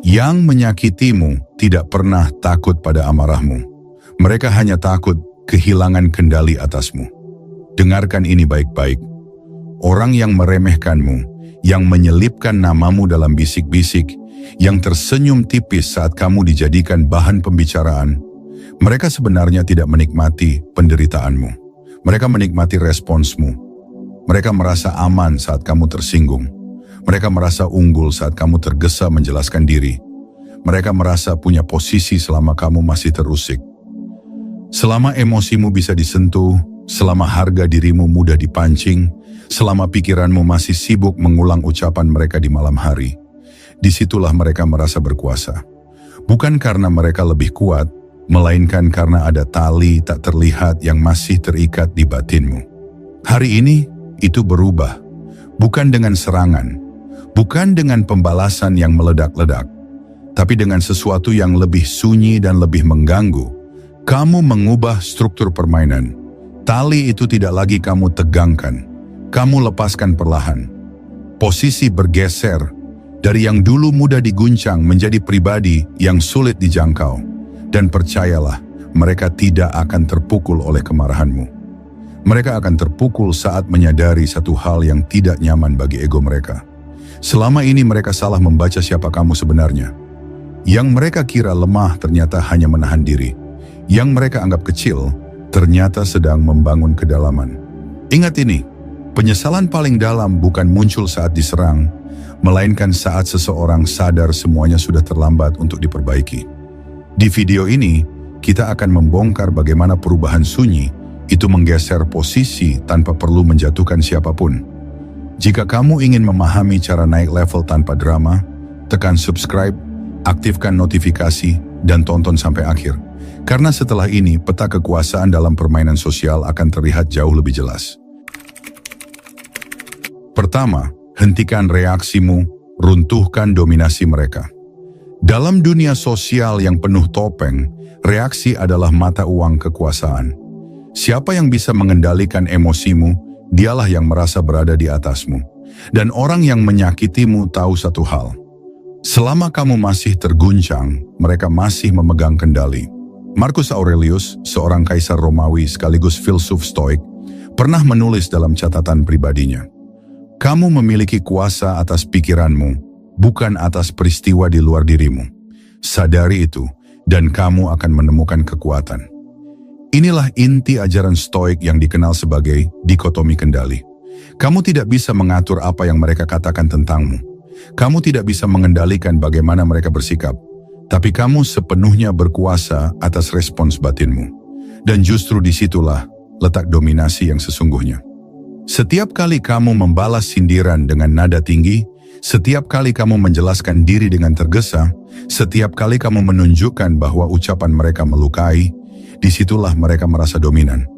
Yang menyakitimu tidak pernah takut pada amarahmu. Mereka hanya takut kehilangan kendali atasmu. Dengarkan ini baik-baik. Orang yang meremehkanmu, yang menyelipkan namamu dalam bisik-bisik, yang tersenyum tipis saat kamu dijadikan bahan pembicaraan, mereka sebenarnya tidak menikmati penderitaanmu. Mereka menikmati responsmu. Mereka merasa aman saat kamu tersinggung. Mereka merasa unggul saat kamu tergesa menjelaskan diri. Mereka merasa punya posisi selama kamu masih terusik. Selama emosimu bisa disentuh, selama harga dirimu mudah dipancing, selama pikiranmu masih sibuk mengulang ucapan mereka di malam hari, disitulah mereka merasa berkuasa. Bukan karena mereka lebih kuat, melainkan karena ada tali tak terlihat yang masih terikat di batinmu. Hari ini, itu berubah. Bukan dengan serangan, bukan dengan pembalasan yang meledak-ledak, tapi dengan sesuatu yang lebih sunyi dan lebih mengganggu. Kamu mengubah struktur permainan. Tali itu tidak lagi kamu tegangkan, kamu lepaskan perlahan. Posisi bergeser dari yang dulu mudah diguncang menjadi pribadi yang sulit dijangkau. Dan percayalah, mereka tidak akan terpukul oleh kemarahanmu. Mereka akan terpukul saat menyadari satu hal yang tidak nyaman bagi ego mereka. Selama ini mereka salah membaca siapa kamu sebenarnya. Yang mereka kira lemah ternyata hanya menahan diri. Yang mereka anggap kecil ternyata sedang membangun kedalaman. Ingat ini, penyesalan paling dalam bukan muncul saat diserang, melainkan saat seseorang sadar semuanya sudah terlambat untuk diperbaiki. Di video ini, kita akan membongkar bagaimana perubahan sunyi itu menggeser posisi tanpa perlu menjatuhkan siapapun. Jika kamu ingin memahami cara naik level tanpa drama, tekan subscribe, aktifkan notifikasi, dan tonton sampai akhir. Karena setelah ini, peta kekuasaan dalam permainan sosial akan terlihat jauh lebih jelas. Pertama, hentikan reaksimu, runtuhkan dominasi mereka. Dalam dunia sosial yang penuh topeng, reaksi adalah mata uang kekuasaan. Siapa yang bisa mengendalikan emosimu, dialah yang merasa berada di atasmu. Dan orang yang menyakitimu tahu satu hal. Selama kamu masih terguncang, mereka masih memegang kendali. Marcus Aurelius, seorang kaisar Romawi sekaligus filsuf Stoik, pernah menulis dalam catatan pribadinya, "Kamu memiliki kuasa atas pikiranmu, bukan atas peristiwa di luar dirimu. Sadari itu, dan kamu akan menemukan kekuatan." Inilah inti ajaran Stoik yang dikenal sebagai dikotomi kendali. Kamu tidak bisa mengatur apa yang mereka katakan tentangmu. Kamu tidak bisa mengendalikan bagaimana mereka bersikap. Tapi kamu sepenuhnya berkuasa atas respons batinmu. Dan justru disitulah letak dominasi yang sesungguhnya. Setiap kali kamu membalas sindiran dengan nada tinggi, setiap kali kamu menjelaskan diri dengan tergesa, setiap kali kamu menunjukkan bahwa ucapan mereka melukai, disitulah mereka merasa dominan.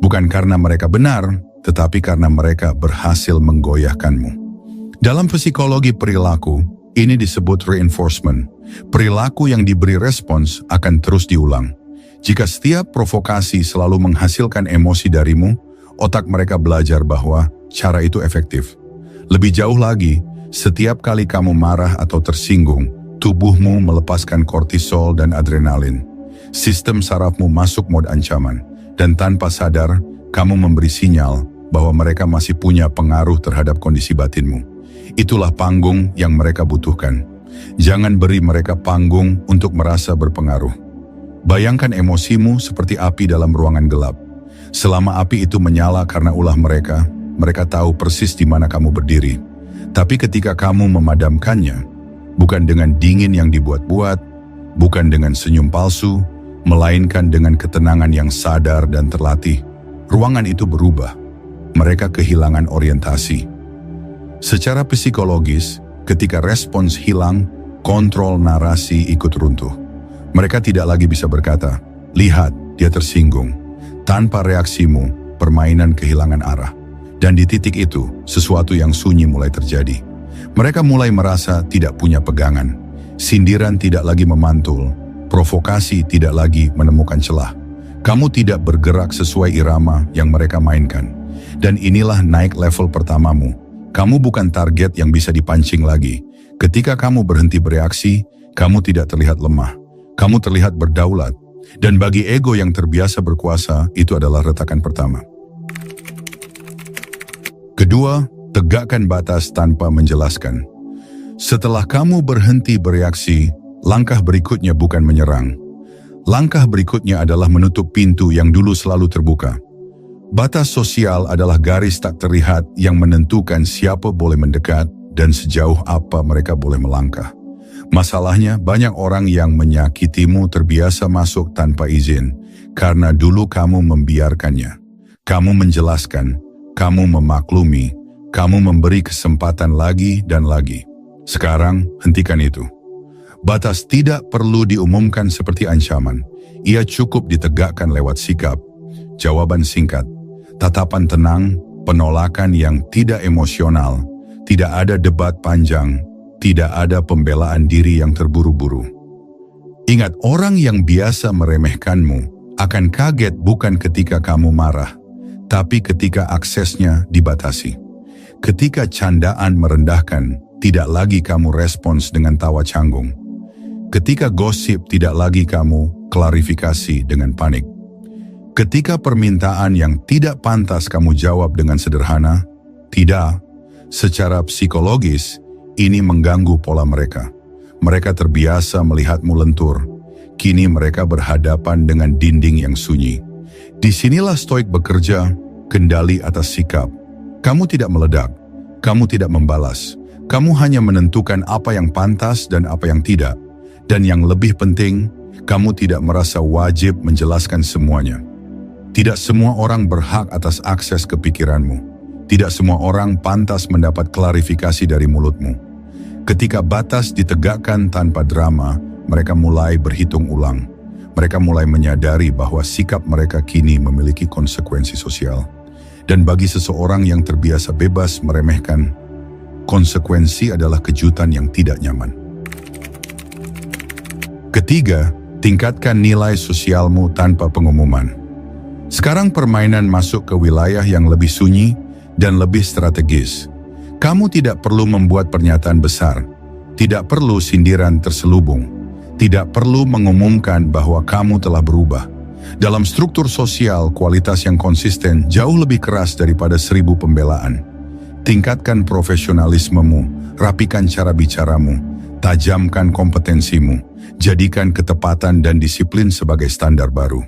Bukan karena mereka benar, tetapi karena mereka berhasil menggoyahkanmu. Dalam psikologi perilaku, ini disebut reinforcement. Perilaku yang diberi respons akan terus diulang. Jika setiap provokasi selalu menghasilkan emosi darimu, otak mereka belajar bahwa cara itu efektif. Lebih jauh lagi, setiap kali kamu marah atau tersinggung, tubuhmu melepaskan kortisol dan adrenalin. Sistem sarafmu masuk mode ancaman, dan tanpa sadar, kamu memberi sinyal bahwa mereka masih punya pengaruh terhadap kondisi batinmu. Itulah panggung yang mereka butuhkan. Jangan beri mereka panggung untuk merasa berpengaruh. Bayangkan emosimu seperti api dalam ruangan gelap. Selama api itu menyala karena ulah mereka, mereka tahu persis di mana kamu berdiri. Tapi ketika kamu memadamkannya, bukan dengan dingin yang dibuat-buat, bukan dengan senyum palsu, melainkan dengan ketenangan yang sadar dan terlatih, ruangan itu berubah. Mereka kehilangan orientasi. Secara psikologis, ketika respons hilang, kontrol narasi ikut runtuh. Mereka tidak lagi bisa berkata, "Lihat, dia tersinggung." Tanpa reaksimu, permainan kehilangan arah. Dan di titik itu, sesuatu yang sunyi mulai terjadi. Mereka mulai merasa tidak punya pegangan. Sindiran tidak lagi memantul. Provokasi tidak lagi menemukan celah. Kamu tidak bergerak sesuai irama yang mereka mainkan. Dan inilah naik level pertamamu. Kamu bukan target yang bisa dipancing lagi. Ketika kamu berhenti bereaksi, kamu tidak terlihat lemah. Kamu terlihat berdaulat. Dan bagi ego yang terbiasa berkuasa, itu adalah retakan pertama. Kedua, tegakkan batas tanpa menjelaskan. Setelah kamu berhenti bereaksi, langkah berikutnya bukan menyerang. Langkah berikutnya adalah menutup pintu yang dulu selalu terbuka. Batas sosial adalah garis tak terlihat yang menentukan siapa boleh mendekat dan sejauh apa mereka boleh melangkah. Masalahnya, banyak orang yang menyakitimu terbiasa masuk tanpa izin, karena dulu kamu membiarkannya. Kamu menjelaskan, kamu memaklumi, kamu memberi kesempatan lagi dan lagi. Sekarang, hentikan itu. Batas tidak perlu diumumkan seperti ancaman. Ia cukup ditegakkan lewat sikap, jawaban singkat, tatapan tenang, penolakan yang tidak emosional, tidak ada debat panjang, tidak ada pembelaan diri yang terburu-buru. Ingat, orang yang biasa meremehkanmu akan kaget bukan ketika kamu marah, tapi ketika aksesnya dibatasi. Ketika candaan merendahkan, tidak lagi kamu respons dengan tawa canggung. Ketika gosip, tidak lagi kamu klarifikasi dengan panik. Ketika permintaan yang tidak pantas kamu jawab dengan sederhana, tidak. Secara psikologis, ini mengganggu pola mereka. Mereka terbiasa melihatmu lentur. Kini mereka berhadapan dengan dinding yang sunyi. Disinilah stoik bekerja, kendali atas sikap. Kamu tidak meledak, kamu tidak membalas. Kamu hanya menentukan apa yang pantas dan apa yang tidak. Dan yang lebih penting, kamu tidak merasa wajib menjelaskan semuanya. Tidak semua orang berhak atas akses ke pikiranmu. Tidak semua orang pantas mendapat klarifikasi dari mulutmu. Ketika batas ditegakkan tanpa drama, mereka mulai berhitung ulang. Mereka mulai menyadari bahwa sikap mereka kini memiliki konsekuensi sosial. Dan bagi seseorang yang terbiasa bebas meremehkan, konsekuensi adalah kejutan yang tidak nyaman. Ketiga, tingkatkan nilai sosialmu tanpa pengumuman. Sekarang permainan masuk ke wilayah yang lebih sunyi dan lebih strategis. Kamu tidak perlu membuat pernyataan besar, tidak perlu sindiran terselubung, tidak perlu mengumumkan bahwa kamu telah berubah. Dalam struktur sosial, kualitas yang konsisten jauh lebih keras daripada 1000 pembelaan. Tingkatkan profesionalismemu, rapikan cara bicaramu, tajamkan kompetensimu, jadikan ketepatan dan disiplin sebagai standar baru.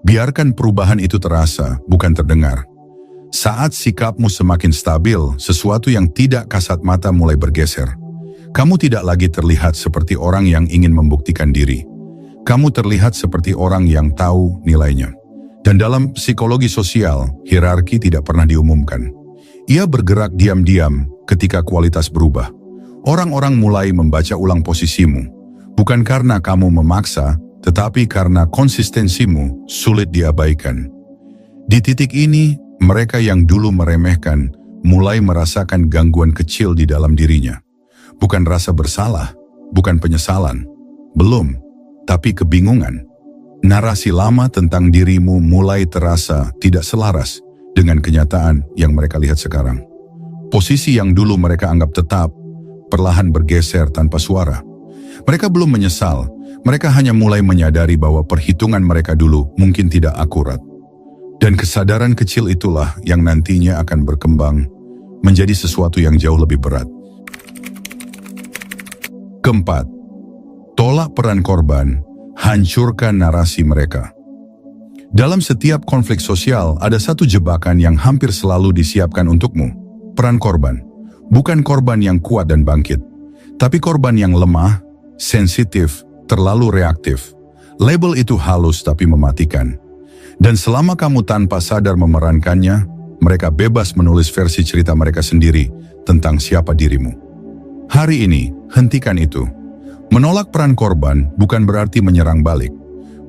Biarkan perubahan itu terasa, bukan terdengar. Saat sikapmu semakin stabil, sesuatu yang tidak kasat mata mulai bergeser. Kamu tidak lagi terlihat seperti orang yang ingin membuktikan diri. Kamu terlihat seperti orang yang tahu nilainya. Dan dalam psikologi sosial, hierarki tidak pernah diumumkan. Ia bergerak diam-diam ketika kualitas berubah. Orang-orang mulai membaca ulang posisimu, bukan karena kamu memaksa, tetapi karena konsistensimu sulit diabaikan. Di titik ini, mereka yang dulu meremehkan mulai merasakan gangguan kecil di dalam dirinya. Bukan rasa bersalah, bukan penyesalan, belum, tapi kebingungan. Narasi lama tentang dirimu mulai terasa tidak selaras dengan kenyataan yang mereka lihat sekarang. Posisi yang dulu mereka anggap tetap, perlahan bergeser tanpa suara. Mereka belum menyesal, mereka hanya mulai menyadari bahwa perhitungan mereka dulu mungkin tidak akurat. Dan kesadaran kecil itulah yang nantinya akan berkembang menjadi sesuatu yang jauh lebih berat. Keempat, tolak peran korban, hancurkan narasi mereka. Dalam setiap konflik sosial ada satu jebakan yang hampir selalu disiapkan untukmu. Peran korban. Bukan korban yang kuat dan bangkit, tapi korban yang lemah, sensitif, terlalu reaktif. Label itu halus tapi mematikan. Dan selama kamu tanpa sadar memerankannya, mereka bebas menulis versi cerita mereka sendiri tentang siapa dirimu. Hari ini, hentikan itu. Menolak peran korban bukan berarti menyerang balik.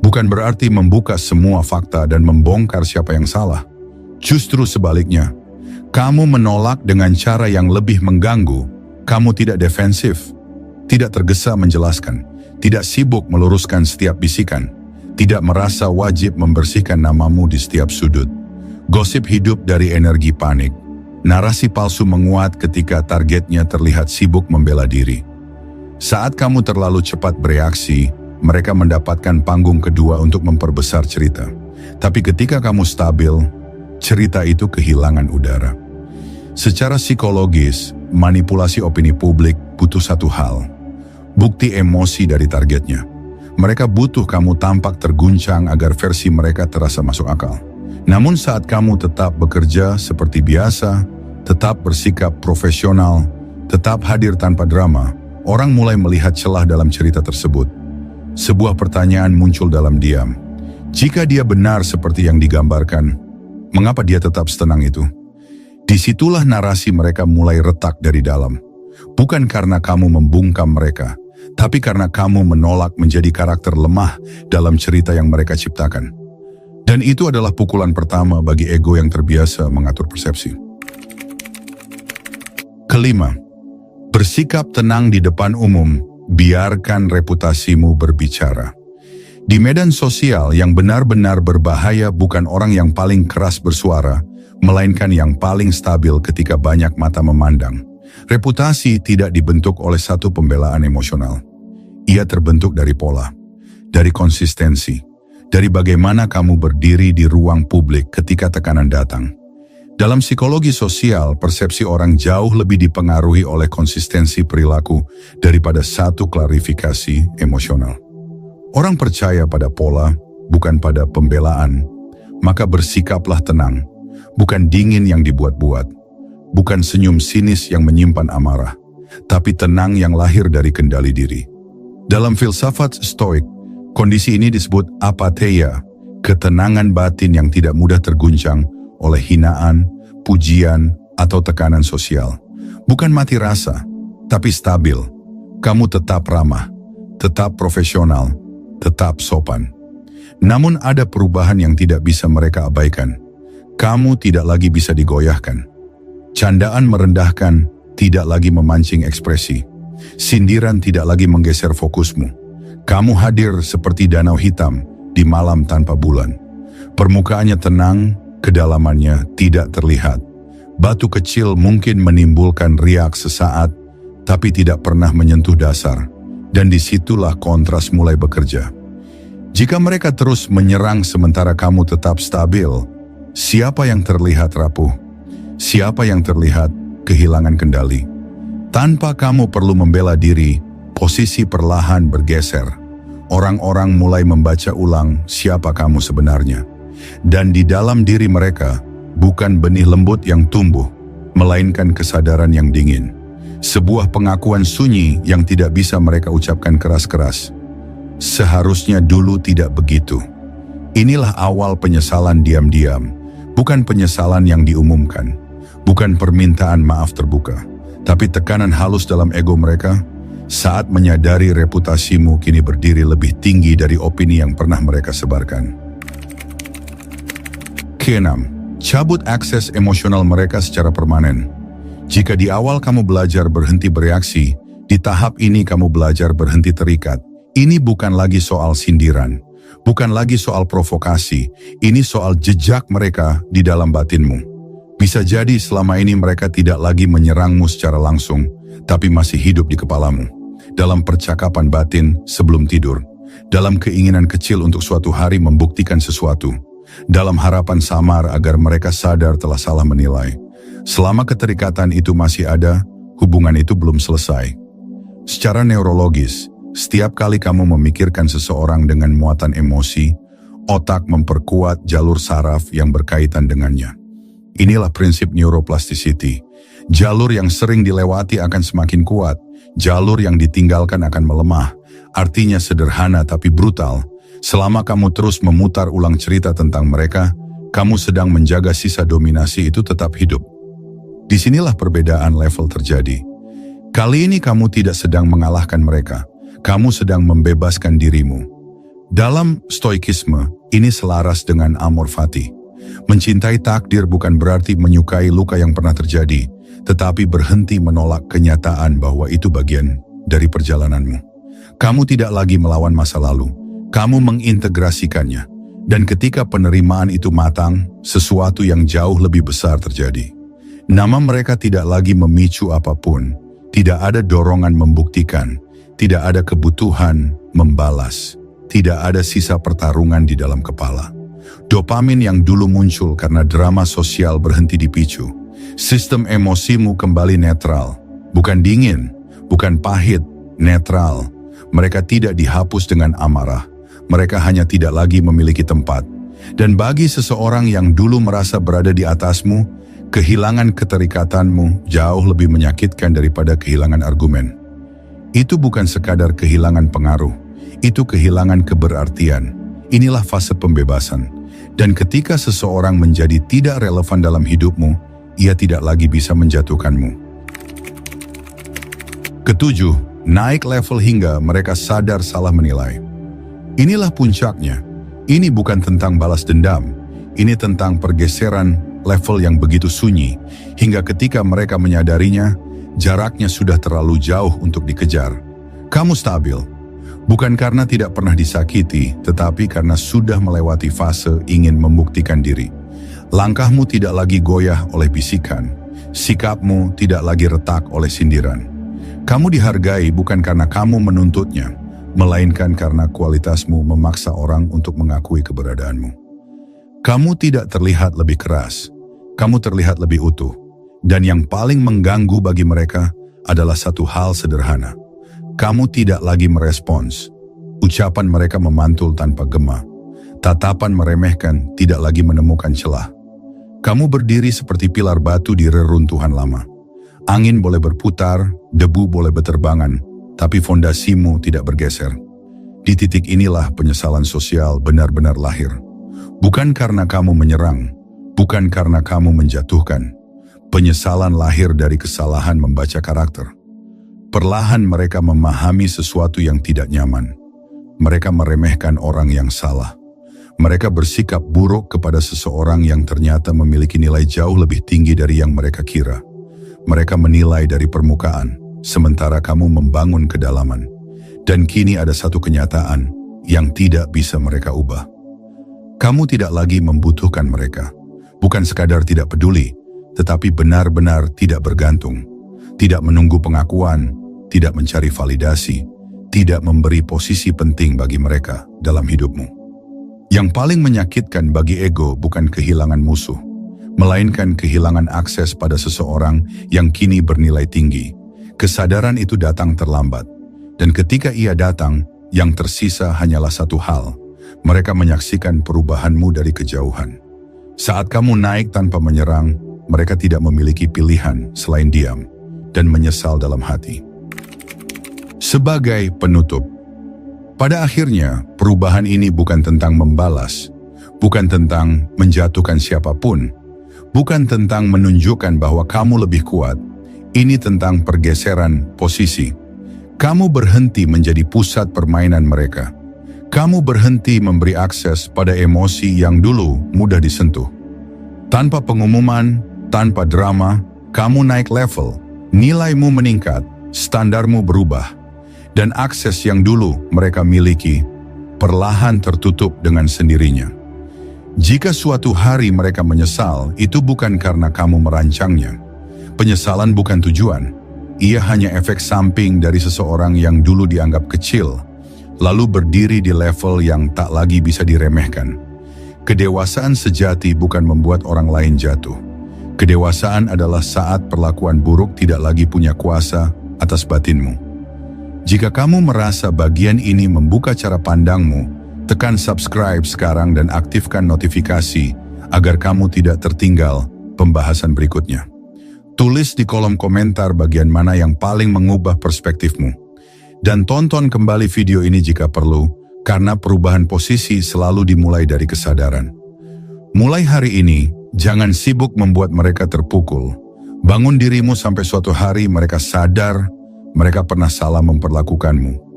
Bukan berarti membuka semua fakta dan membongkar siapa yang salah. Justru sebaliknya, kamu menolak dengan cara yang lebih mengganggu. Kamu tidak defensif, tidak tergesa menjelaskan, tidak sibuk meluruskan setiap bisikan. Tidak merasa wajib membersihkan namamu di setiap sudut. Gosip hidup dari energi panik. Narasi palsu menguat ketika targetnya terlihat sibuk membela diri. Saat kamu terlalu cepat bereaksi, mereka mendapatkan panggung kedua untuk memperbesar cerita. Tapi ketika kamu stabil, cerita itu kehilangan udara. Secara psikologis, manipulasi opini publik butuh satu hal: bukti emosi dari targetnya. Mereka butuh kamu tampak terguncang agar versi mereka terasa masuk akal. Namun saat kamu tetap bekerja seperti biasa, tetap bersikap profesional, tetap hadir tanpa drama, orang mulai melihat celah dalam cerita tersebut. Sebuah pertanyaan muncul dalam diam. Jika dia benar seperti yang digambarkan, mengapa dia tetap setenang itu? Disitulah narasi mereka mulai retak dari dalam. Bukan karena kamu membungkam mereka, tapi karena kamu menolak menjadi karakter lemah dalam cerita yang mereka ciptakan. Dan itu adalah pukulan pertama bagi ego yang terbiasa mengatur persepsi. Kelima, bersikap tenang di depan umum, biarkan reputasimu berbicara. Di medan sosial yang benar-benar berbahaya bukan orang yang paling keras bersuara, melainkan yang paling stabil ketika banyak mata memandang. Reputasi tidak dibentuk oleh satu pembelaan emosional. Ia terbentuk dari pola, dari konsistensi, dari bagaimana kamu berdiri di ruang publik ketika tekanan datang. Dalam psikologi sosial, persepsi orang jauh lebih dipengaruhi oleh konsistensi perilaku daripada satu klarifikasi emosional. Orang percaya pada pola, bukan pada pembelaan, maka bersikaplah tenang, bukan dingin yang dibuat-buat, bukan senyum sinis yang menyimpan amarah, tapi tenang yang lahir dari kendali diri. Dalam filsafat Stoik, kondisi ini disebut apatheia, ketenangan batin yang tidak mudah terguncang oleh hinaan, pujian, atau tekanan sosial. Bukan mati rasa, tapi stabil. Kamu tetap ramah, tetap profesional, tetap sopan. Namun ada perubahan yang tidak bisa mereka abaikan. Kamu tidak lagi bisa digoyahkan. Candaan merendahkan, tidak lagi memancing ekspresi. Sindiran tidak lagi menggeser fokusmu. Kamu hadir seperti danau hitam di malam tanpa bulan. Permukaannya tenang, kedalamannya tidak terlihat. Batu kecil mungkin menimbulkan riak sesaat, tapi tidak pernah menyentuh dasar. Dan disitulah kontras mulai bekerja. Jika mereka terus menyerang sementara kamu tetap stabil, siapa yang terlihat rapuh? Siapa yang terlihat kehilangan kendali? Tanpa kamu perlu membela diri, posisi perlahan bergeser. Orang-orang mulai membaca ulang siapa kamu sebenarnya. Dan di dalam diri mereka, bukan benih lembut yang tumbuh, melainkan kesadaran yang dingin. Sebuah pengakuan sunyi yang tidak bisa mereka ucapkan keras-keras. Seharusnya dulu tidak begitu. Inilah awal penyesalan diam-diam, bukan penyesalan yang diumumkan, bukan permintaan maaf terbuka, tapi tekanan halus dalam ego mereka saat menyadari reputasimu kini berdiri lebih tinggi dari opini yang pernah mereka sebarkan. Keenam, cabut akses emosional mereka secara permanen. Jika di awal kamu belajar berhenti bereaksi, di tahap ini kamu belajar berhenti terikat. Ini bukan lagi soal sindiran, bukan lagi soal provokasi, ini soal jejak mereka di dalam batinmu. Bisa jadi selama ini mereka tidak lagi menyerangmu secara langsung, tapi masih hidup di kepalamu. Dalam percakapan batin sebelum tidur, dalam keinginan kecil untuk suatu hari membuktikan sesuatu, dalam harapan samar agar mereka sadar telah salah menilai. Selama keterikatan itu masih ada, hubungan itu belum selesai. Secara neurologis, setiap kali kamu memikirkan seseorang dengan muatan emosi, otak memperkuat jalur saraf yang berkaitan dengannya. Inilah prinsip neuroplasticity. Jalur yang sering dilewati akan semakin kuat, jalur yang ditinggalkan akan melemah. Artinya sederhana tapi brutal. Selama kamu terus memutar ulang cerita tentang mereka, kamu sedang menjaga sisa dominasi itu tetap hidup. Disinilah perbedaan level terjadi. Kali ini kamu tidak sedang mengalahkan mereka, kamu sedang membebaskan dirimu. Dalam stoikisme, ini selaras dengan amor fati. Mencintai takdir bukan berarti menyukai luka yang pernah terjadi, tetapi berhenti menolak kenyataan bahwa itu bagian dari perjalananmu. Kamu tidak lagi melawan masa lalu, kamu mengintegrasikannya. Dan ketika penerimaan itu matang, sesuatu yang jauh lebih besar terjadi. Nama mereka tidak lagi memicu apapun, tidak ada dorongan membuktikan, Tidak ada kebutuhan membalas. Tidak ada sisa pertarungan di dalam kepala. Dopamin yang dulu muncul karena drama sosial berhenti dipicu. Sistem emosimu kembali netral. Bukan dingin, bukan pahit, netral. Mereka tidak dihapus dengan amarah. Mereka hanya tidak lagi memiliki tempat. Dan bagi seseorang yang dulu merasa berada di atasmu, kehilangan keterikatanmu jauh lebih menyakitkan daripada kehilangan argumen. Itu bukan sekadar kehilangan pengaruh, itu kehilangan keberartian. Inilah fase pembebasan. Dan ketika seseorang menjadi tidak relevan dalam hidupmu, ia tidak lagi bisa menjatuhkanmu. Ketujuh, naik level hingga mereka sadar salah menilai. Inilah puncaknya. Ini bukan tentang balas dendam. Ini tentang pergeseran level yang begitu sunyi, hingga ketika mereka menyadarinya, jaraknya sudah terlalu jauh untuk dikejar. Kamu stabil, bukan karena tidak pernah disakiti, tetapi karena sudah melewati fase ingin membuktikan diri. Langkahmu tidak lagi goyah oleh bisikan, sikapmu tidak lagi retak oleh sindiran. Kamu dihargai bukan karena kamu menuntutnya, melainkan karena kualitasmu memaksa orang untuk mengakui keberadaanmu. Kamu tidak terlihat lebih keras, kamu terlihat lebih utuh. Dan yang paling mengganggu bagi mereka adalah satu hal sederhana. Kamu tidak lagi merespons. Ucapan mereka memantul tanpa gema. Tatapan meremehkan tidak lagi menemukan celah. Kamu berdiri seperti pilar batu di reruntuhan lama. Angin boleh berputar, debu boleh berterbangan, tapi fondasimu tidak bergeser. Di titik inilah penyesalan sosial benar-benar lahir. Bukan karena kamu menyerang, bukan karena kamu menjatuhkan. Penyesalan lahir dari kesalahan membaca karakter. Perlahan mereka memahami sesuatu yang tidak nyaman. Mereka meremehkan orang yang salah. Mereka bersikap buruk kepada seseorang yang ternyata memiliki nilai jauh lebih tinggi dari yang mereka kira. Mereka menilai dari permukaan, sementara kamu membangun kedalaman. Dan kini ada satu kenyataan yang tidak bisa mereka ubah. Kamu tidak lagi membutuhkan mereka. Bukan sekadar tidak peduli, tetapi benar-benar tidak bergantung, tidak menunggu pengakuan, tidak mencari validasi, tidak memberi posisi penting bagi mereka dalam hidupmu. Yang paling menyakitkan bagi ego bukan kehilangan musuh, melainkan kehilangan akses pada seseorang yang kini bernilai tinggi. Kesadaran itu datang terlambat, dan ketika ia datang, yang tersisa hanyalah satu hal: mereka menyaksikan perubahanmu dari kejauhan. Saat kamu naik tanpa menyerang, mereka tidak memiliki pilihan selain diam dan menyesal dalam hati. Sebagai penutup, pada akhirnya perubahan ini bukan tentang membalas, bukan tentang menjatuhkan siapapun, bukan tentang menunjukkan bahwa kamu lebih kuat. Ini tentang pergeseran posisi. Kamu berhenti menjadi pusat permainan mereka. Kamu berhenti memberi akses pada emosi yang dulu mudah disentuh. Tanpa pengumuman, tanpa drama, kamu naik level, nilaimu meningkat, standarmu berubah, dan akses yang dulu mereka miliki perlahan tertutup dengan sendirinya. Jika suatu hari mereka menyesal, itu bukan karena kamu merancangnya. Penyesalan bukan tujuan, ia hanya efek samping dari seseorang yang dulu dianggap kecil, lalu berdiri di level yang tak lagi bisa diremehkan. Kedewasaan sejati bukan membuat orang lain jatuh. Kedewasaan adalah saat perlakuan buruk tidak lagi punya kuasa atas batinmu. Jika kamu merasa bagian ini membuka cara pandangmu, tekan subscribe sekarang dan aktifkan notifikasi agar kamu tidak tertinggal pembahasan berikutnya. Tulis di kolom komentar bagian mana yang paling mengubah perspektifmu. Dan tonton kembali video ini jika perlu, karena perubahan posisi selalu dimulai dari kesadaran. Mulai hari ini, jangan sibuk membuat mereka terpukul. Bangun dirimu sampai suatu hari mereka sadar mereka pernah salah memperlakukanmu.